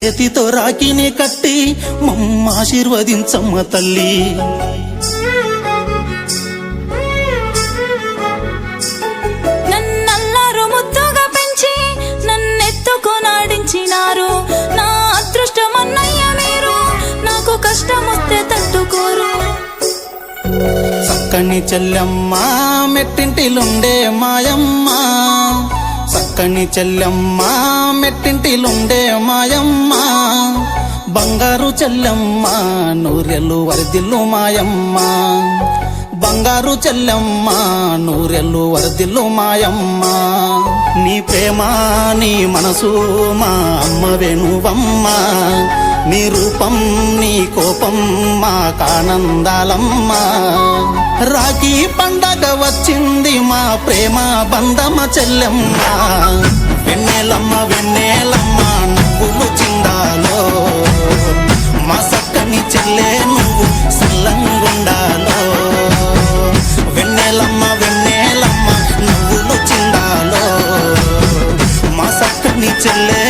చేతితో రాకిని కట్టి మమ్మ ఆశీర్వదించమ్మ తల్లి. నన్నల్లారు ముద్దుగా పెంచి నన్నెత్తుకొనాడించినారు. నా అదృష్టమన్నయ్య మీరు, నాకు కష్టమొస్తే తట్టుకోరు. చక్కని చెల్లెమ్మ మెట్టింటిలుండే మాయమ్మ, చక్కని చెల్లెమ్మ మెట్టింటిలుండే మాయమ్మ, బంగారు చెల్లెమ్మ నూరెళ్ళు వరదిల్లు మాయమ్మ, బంగారు చెల్లెమ్మ నూరెళ్ళు వరదిల్లు మాయమ్మ. నీ ప్రేమ నీ మనసు మా అమ్మవే నువ్వమ్మ, నీ రూపం నీ కోపం మా కానందాలమ్మ. రాఖీ పండగ వచ్చింది మా ప్రేమ బంధమ చెల్లెమ్మ, వెన్నెలమ్మ వెన్నెలమ్మ నువ్వులు చిందాలో, మా సక్కని చెల్లె నువ్వు సల్లంగుండాలో. వెన్నెలమ్మ వెన్నెలమ్మ నువ్వులు చిందాలో, మా సక్కని చెల్లె